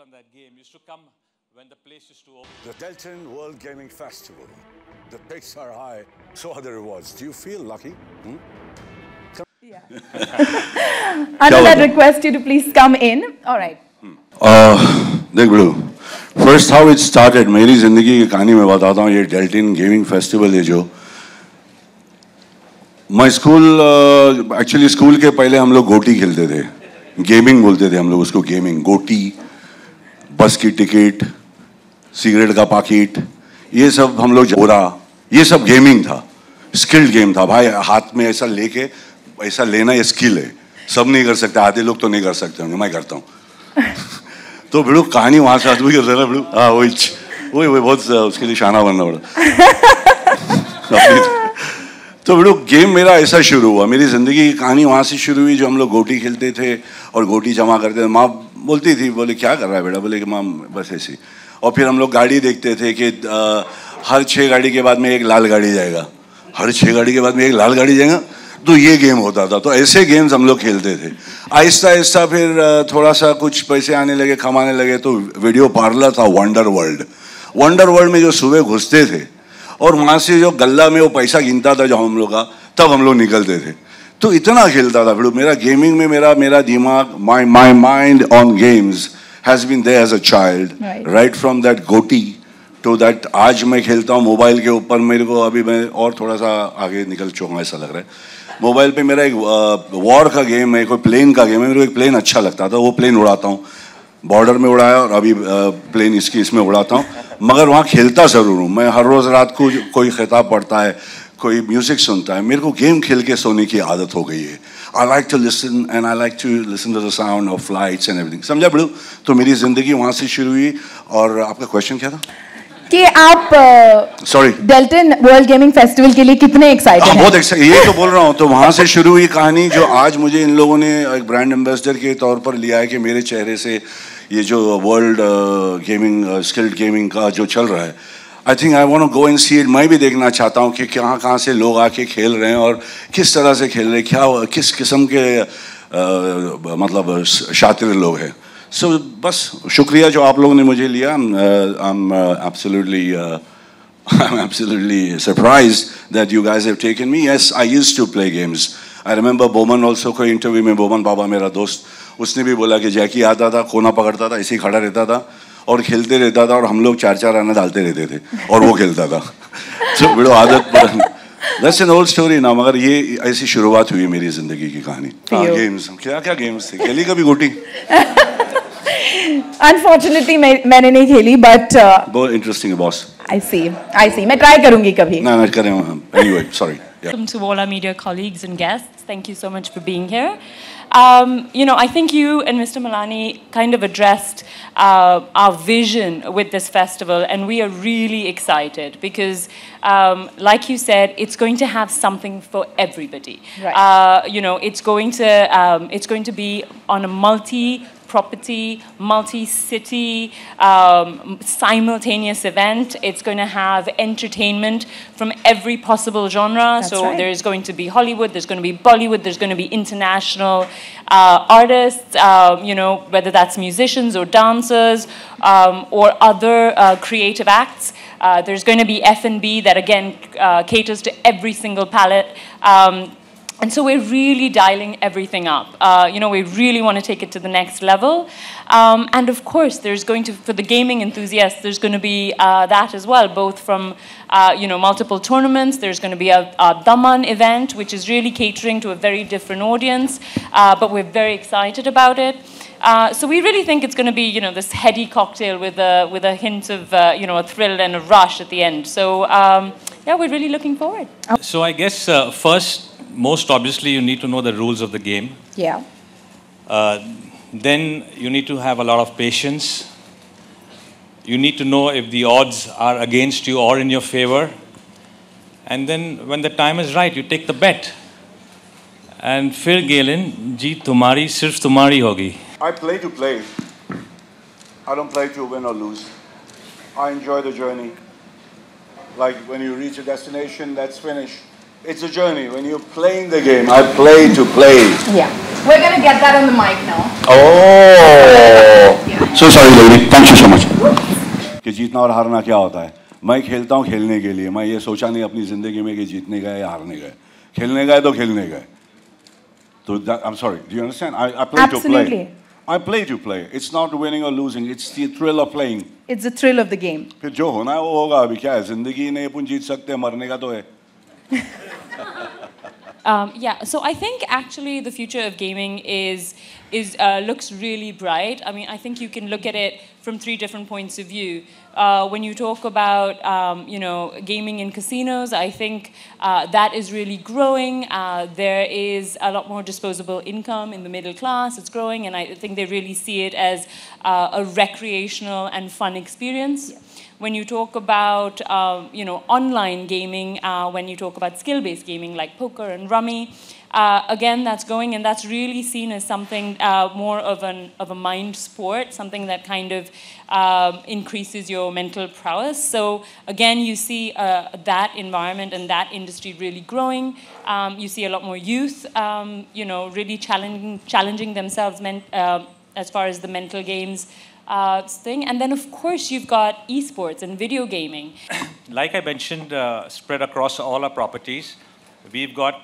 on that game used to come when the place used to open. The Delton World Gaming Festival. The stakes are high, so are the rewards. Do you feel lucky? Yeah. Anand, I'd request you to please come in. All right. देख बड़ू, first how it started, मेरी ज़िंदगी की कहानी मैं बताता हूँ. ये डेल्टन गेमिंग फेस्टिवल है जो मैं एक्चुअली स्कूल के पहले हम लोग गोटी खेलते थे. गेमिंग बोलते थे हम लोग उसको. गेमिंग, गोटी, बस की टिकट, सिगरेट का पैकेट, ये सब हम लोग जोरा, ये सब गेमिंग था. स्किल्ड गेम था भाई. हाथ में ऐसा लेके ऐसा लेना ये स्किल है. सब नहीं कर सकते, आधे लोग तो नहीं कर सकते होंगे, मैं करता हूँ. तो बिड़ू कहानी वहां से आदमी करता है. बिड़ू हाँ वही बहुत उसके लिए शाना बनना पड़ा. तो बिड़ू गेम मेरा ऐसा शुरू हुआ. मेरी ज़िंदगी की कहानी वहाँ से शुरू हुई जो हम लोग गोटी खेलते थे और गोटी जमा करते थे. माँ बोलती थी, बोले क्या कर रहा है बेटा? बोले कि माँ बस ऐसी. और फिर हम लोग गाड़ी देखते थे कि हर 6 गाड़ी के बाद में एक लाल गाड़ी जाएगा, हर 6 गाड़ी के बाद में एक लाल गाड़ी जाएगा. तो ये गेम होता था. तो ऐसे गेम्स हम लोग खेलते थे. आहिस्ता आहिस्ता फिर थोड़ा सा कुछ पैसे आने लगे, कमाने लगे. तो वीडियो पार्लर था वंडर वर्ल्ड में जो सुबह घुसते थे और वहाँ से जो गल्ला में वो पैसा गिनता था जो हम लोग का, तब हम लोग निकलते थे. तो इतना खेलता था. फिर मेरा गेमिंग में मेरा दिमाग, my mind on games has been there as a child, right from that गोटी टू दैट. आज मैं खेलता हूँ मोबाइल के ऊपर. मेरे को अभी मैं और थोड़ा सा आगे निकल चुका हूँ ऐसा लग रहा है. मोबाइल पे मेरा एक वॉर का गेम है, कोई प्लेन का गेम है. मेरे को एक प्लेन अच्छा लगता था, वो प्लेन उड़ाता हूँ. बॉर्डर में उड़ाया और अभी प्लेन इसमें उड़ाता हूँ. मगर वहाँ खेलता ज़रूर हूँ. मैं हर रोज़ रात को कोई खिताब पढ़ता है, कोई म्यूज़िक सुनता है. मेरे को गेम खेल के सोने की आदत हो गई है. I like to listen to the sound of flights and everything. समझा बड़ू? तो मेरी ज़िंदगी वहाँ से शुरू हुई. और आपका क्वेश्चन क्या था? कि आप डेल्टन वर्ल्ड गेमिंग फेस्टिवल के लिए कितने एक्साइटेड हैं? बहुत एक्साइटेड, ये तो बोल रहा हूँ. तो वहाँ से शुरू हुई कहानी जो आज मुझे इन लोगों ने एक ब्रांड एम्बेसडर के तौर पर लिया है कि मेरे चेहरे से ये जो वर्ल्ड गेमिंग स्किल्ड गेमिंग का जो चल रहा है, I think I want to go and see it. मैं भी देखना चाहता हूँ कि कहाँ से लोग आके खेल रहे हैं और किस तरह से खेल रहे हैं, क्या किस किस्म के मतलब शातिर लोग हैं. So बस शुक्रिया जो आप लोगों ने मुझे लिया. I'm absolutely surprised that you guys have taken me. Yes, I used to play games. I remember Bowman also कोई इंटरव्यू में Bowman बाबा मेरा दोस्त, उसने भी बोला कि जैकी आता था, कोना पकड़ता था, ऐसे ही खड़ा रहता था और खेलते रहता था और हम लोग 4-4 आना डालते रहते थे और वो खेलता था. तो बड़ो आदत. That's an old story ना. मगर ये ऐसी शुरुआत हुई मेरी जिंदगी की कहानी. गेम्स, क्या गेम्स थे? खेली कभी गोटी? Unfortunately मैंने नहीं खेली, but बहुत इंटरेस्टिंग है बॉस. I see. मैं ट्राई करूंगी कभी. ना करें. Anyway, sorry. Welcome to all our media colleagues and guests. Thank you so much for being here. I think you and Mr. Malani kind of addressed our vision with this festival, and we are really excited because, like you said, it's going to have something for everybody. Right. It's going to be on a multi-property, multi-city, simultaneous event. It's going to have entertainment from every possible genre. That's right. There's going to be Hollywood, there's going to be Bollywood, there's going to be international artists, whether that's musicians or dancers or other creative acts. There's going to be F&B that again caters to every single palette. And so we're really dialing everything up. We really want to take it to the next level. And of course, for the gaming enthusiasts, there's going to be that as well, both from, multiple tournaments. There's going to be a Daman event, which is really catering to a very different audience. But we're very excited about it. So we really think it's going to be, this heady cocktail with a hint of, a thrill and a rush at the end. So, we're really looking forward. So I guess first, most obviously, you need to know the rules of the game. Yeah. Then you need to have a lot of patience. You need to know if the odds are against you or in your favor. And then when the time is right, you take the bet. And फिर गेलन जीत तुम्हारी सिर्फ तुम्हारी होगी. I play to play. I don't play to win or lose. I enjoy the journey. Like when you reach a destination, that's finished. It's a journey. When you're playing the game, I play to play. Yeah. We're going to get that on the mic now. Oh! Yeah. So sorry lady, thank you so much. कि जीतना और हारना क्या होता है? मैं खेलता हूँ खेलने के लिए, मैं ये सोचा नहीं अपनी जिंदगी में कि जीतने गए या हारने गए, खेलने गए तो खेलने गए. So I'm sorry, do you understand? I play to play. I play to play. It's not winning or losing, it's the thrill of playing. It's the thrill of the game. फिर जो होना है वो होगा, अभी क्या है, जिंदगी नहीं अपन जीत सकते, मरने का तो है. Yeah, so I think actually the future of gaming is looks really bright. I mean, I think you can look at it from 3 different points of view. When you talk about gaming in casinos, I think that is really growing. There is a lot more disposable income in the middle class. It's growing, and I think they really see it as a recreational and fun experience. Yeah. When you talk about online gaming, when you talk about skill-based gaming like poker and rummy, again that's going, and that's really seen as something more of a mind sport, something that kind of increases your mental prowess. So again, you see that environment and that industry really growing. You see a lot more youth, really challenging themselves as far as the mental games thing. And then of course you've got esports and video gaming. Like I mentioned, spread across all our properties, we've got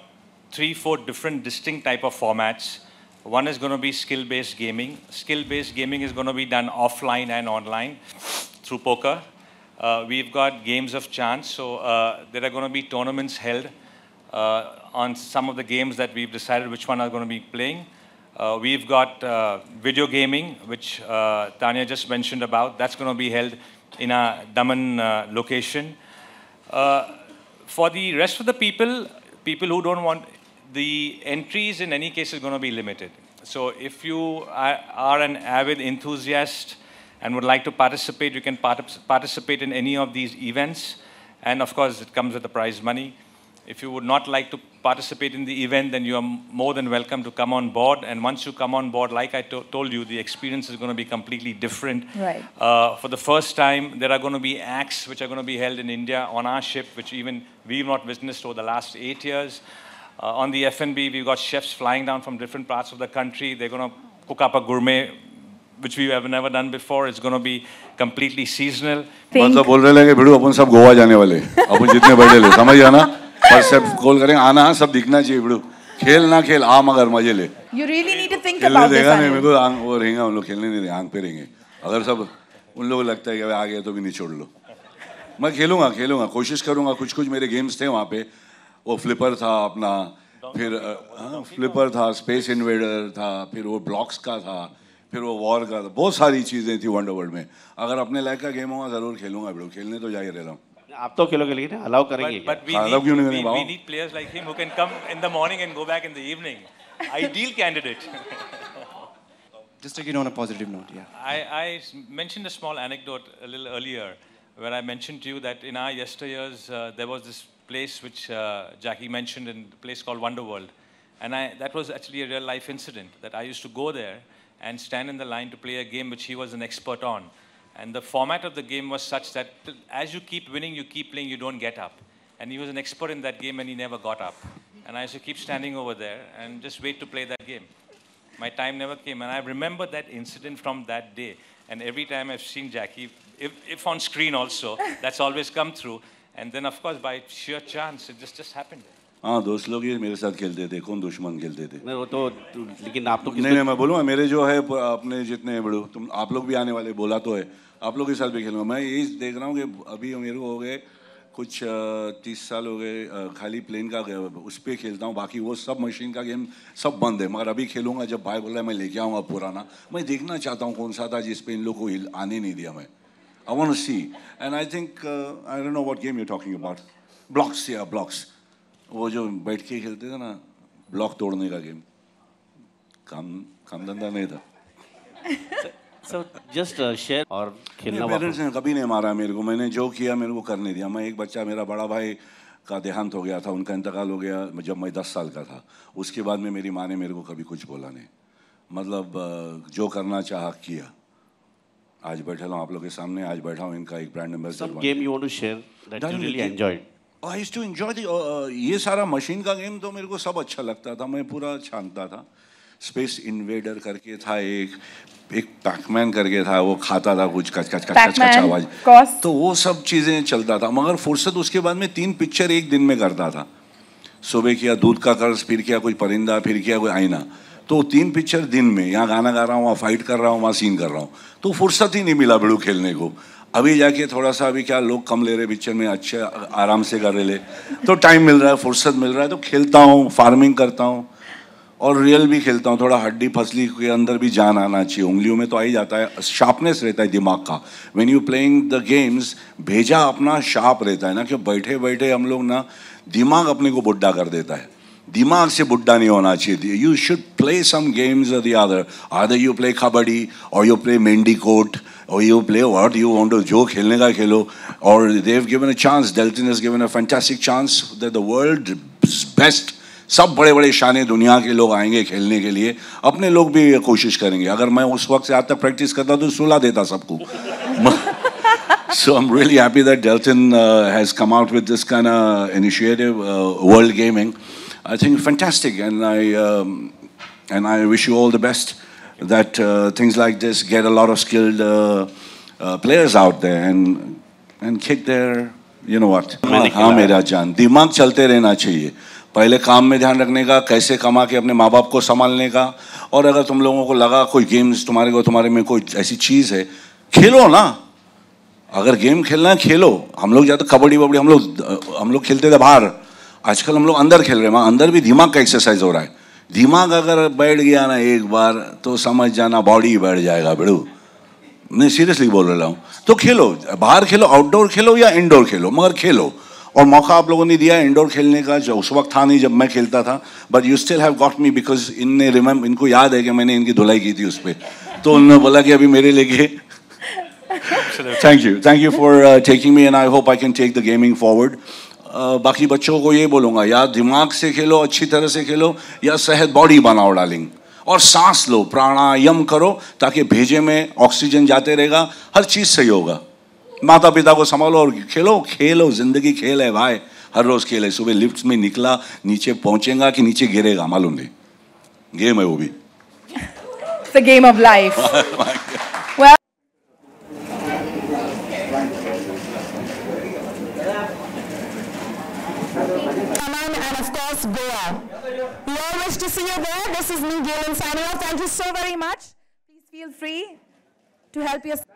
3-4 different distinct type of formats. One is going to be skill-based gaming. Skill-based gaming is going to be done offline and online through poker. We've got games of chance, so there are going to be tournaments held on some of the games that we've decided which one are going to be playing. We've got video gaming, which Tanya just mentioned about. That's going to be held in a Daman location. For the rest of the people who don't want, the entries in any case is going to be limited. So if you are an avid enthusiast and would like to participate, you can participate in any of these events. And of course, it comes with the prize money. If you would not like to participate in the event, then you are more than welcome to come on board. And once you come on board, like I told you, the experience is going to be completely different. Right. For the first time, there are going to be acts which are going to be held in India on our ship, which even we've not witnessed over the last 8 years. On the F&B, we've got chefs flying down from different parts of the country. They're going to cook up a gourmet, which we have never done before. It's going to be completely seasonal. मतलब बोल रहे हैं कि भिड़ो अपन सब गोवा जाने वाले, अपन जितने बड़े ले, समझ जाना, पर सब कॉल करें, आना सब दिखना चाहिए भिड़ो, खेल ना खेल, आ मगर मजे ले. You really need to think about this. नहीं मेरे को आंख वो रहेंगे, हम लोग खेलने नहीं रहेंगे, आंख पे रहेंगे. अगर सब उन लोगों को लगता है कि आ गया तो भी नहीं छोड़ लो. मैं खेलूंगा, कोशिश करूंगा. कुछ मेरे गेम्स थे वहाँ पे. वो फ्लिपर था अपना, फिर फ्लिपर था, स्पेस इन्वेडर था, फिर वो ब्लॉक्स का था, फिर वो वॉर का था. बहुत सारी चीजें थी वंडर वर्ल्ड में. अगर अपने लायक का गेम होगा जरूर खेलूंगा भिड़ो. खेलने तो जा ही रह रहा हूँ. आप तो खेलोगे लेकिन अलाउ करेंगे. But we need players like him who can come in the morning and go back in the evening. Ideal candidate. Just to get on a positive note, yeah. I mentioned a small anecdote a little earlier, where I mentioned to you that in our yesteryears there was this place which Jackie mentioned, in a place called Wonder World, and that was actually a real life incident. That I used to go there and stand in the line to play a game which he was an expert on. And the format of the game was such that as you keep winning, you keep playing, you don't get up. And he was an expert in that game and he never got up. And I used to keep standing over there and just wait to play that game. My time never came. And I remember that incident from that day. And every time I've seen Jackie, if on screen also, that's always come through. And then of course, by sheer chance, it just happened. हाँ, दोस्त लोग ये मेरे साथ खेलते थे, कौन दुश्मन खेलते थे. नहीं वो तो लेकिन आप तो नहीं मैं बोलूँगा मेरे जो है अपने जितने बड़ो, तुम आप लोग भी आने वाले, बोला तो है, आप लोग के साथ भी खेलूँगा. मैं यही देख रहा हूँ कि अभी मेरे को हो गए कुछ 30 साल हो गए खाली प्लेन का उस पर खेलता हूँ. बाकी वो सब मशीन का गेम सब बंद है. मगर अभी खेलूँगा जब भाई बोल रहा है मैं लेके आऊँगा पुराना. मैं देखना चाहता हूँ कौन सा था जिस पे इन लोग को आने नहीं दिया. मैं I want to see, and I think I don't know what game you're talking about. Blocks, yeah, blocks. वो जो बैठ के खेलते थे ना, ब्लॉक तोड़ने का गेम. काम धंधा नहीं था. So just share और खेलना. पेरेंट्स ने कभी नहीं मारा मेरे को. मैंने जो किया मेरे को करने दिया. मैं एक बच्चा, मेरा बड़ा भाई का देहांत हो गया था, उनका इंतकाल हो गया जब मैं 10 साल का था. उसके बाद में मेरी माँ ने मेरे को कभी कुछ बोला नहीं. मतलब जो करना चाहा किया. आज बैठा हूँ आप लोग के सामने, आज बैठा हूँ इनका एक brand ambassador. Some game you want to share that you really enjoyed. I used to enjoy ये सारा मशीन का गेम तो मेरे को सब अच्छा लगता था. मैं पूरा छानता था. स्पेस इन्वेडर करके था, एक पैकमैन करके था, वो खाता था कुछ कच कच कच कच आवाज, तो वो सब चीज़ें चलता था। मगर फुर्सत उसके बाद में 3 पिक्चर एक दिन में करता था। सुबह किया दूध का कर्ज, फिर किया कोई परिंदा, फिर किया कोई आईना, तो 3 पिक्चर दिन में। यहाँ गाना गा रहा हूँ, वहाँ फाइट कर रहा हूँ, वहाँ सीन कर रहा हूँ, तो फुर्सत ही नहीं मिला भिड़ू खेलने को। अभी जाके थोड़ा सा, अभी क्या लोग कम ले रहे पिक्चर में, अच्छे आराम से कर रहे, तो टाइम मिल रहा है, फुर्सत मिल रहा है, तो खेलता हूँ, फार्मिंग करता हूँ और रियल भी खेलता हूँ। थोड़ा हड्डी फसली के अंदर भी जान आना चाहिए, उंगलियों में तो आ ही जाता है, शार्पनेस रहता है दिमाग का। When you playing the games, भेजा अपना शार्प रहता है ना, कि बैठे बैठे हम लोग ना दिमाग अपने को बुढ़ा कर देता है। दिमाग से बुढ़ा नहीं होना चाहिए। You should play some games और the other, other you play kabaddi और यू प्ले मेंडी कोट और you play what you want to, जो खेलने का खेलो। और they have given a chance, Dalton has given a fantastic chance that the world best, सब बड़े बड़े शाने दुनिया के लोग आएंगे खेलने के लिए, अपने लोग भी कोशिश करेंगे। अगर मैं उस वक्त से आज तक प्रैक्टिस करता तो सुला देता सबको। So I'm really happy that Delton has come out with this kind of initiative, World Gaming. I think fantastic, and I wish you all the best. That things like this get a lot of skilled players out there and kick their, you know what? हाँ मेरा जान, दिमाग चलते रहना चाहिए। पहले काम में ध्यान रखने का, कैसे कमा के अपने माँ बाप को संभालने का। और अगर तुम लोगों को लगा कोई गेम्स तुम्हारे में कोई ऐसी चीज़ है, खेलो ना। अगर गेम खेलना है खेलो। हम लोग जाते कबड्डी वबड्डी हम लोग खेलते थे बाहर, आजकल हम लोग अंदर खेल रहे हैं। वहाँ अंदर भी दिमाग का एक्सरसाइज हो रहा है। दिमाग अगर बैठ गया ना एक बार, तो समझ जाना बॉडी बैठ जाएगा बेड़ू। मैं सीरियसली बोल रहा हूँ। तो खेलो, बाहर खेलो, आउटडोर खेलो या इंडोर खेलो, मगर खेलो। और मौका आप लोगों ने दिया इंडोर खेलने का, जो उस वक्त था नहीं जब मैं खेलता था, but you still have got me, because इनको याद है कि मैंने इनकी धुलाई की थी उस पर। तो उन्होंने बोला कि अभी मेरे लेके thank you for taking me, and I hope I can take the gaming forward. बाकी बच्चों को ये बोलूँगा, या दिमाग से खेलो, अच्छी तरह से खेलो, या सेहत बॉडी बनाओ डार्लिंग। और सांस लो, प्राणायाम करो, ताकि भेजे में ऑक्सीजन जाते रहेगा, हर चीज़ सही होगा। माता पिता को संभालो और खेलो। खेलो, जिंदगी खेल है भाई, हर रोज़ खेल है। सुबह लिफ्ट में निकला, नीचे पहुँचेगा कि नीचे गिरेगा मालूम नहीं, गेम है वो भी। It's the game of life. Well, and of course Goa. We all wish to see you there. This is me, Galen, signing off. Thank you so very much. Please feel free to help yourself.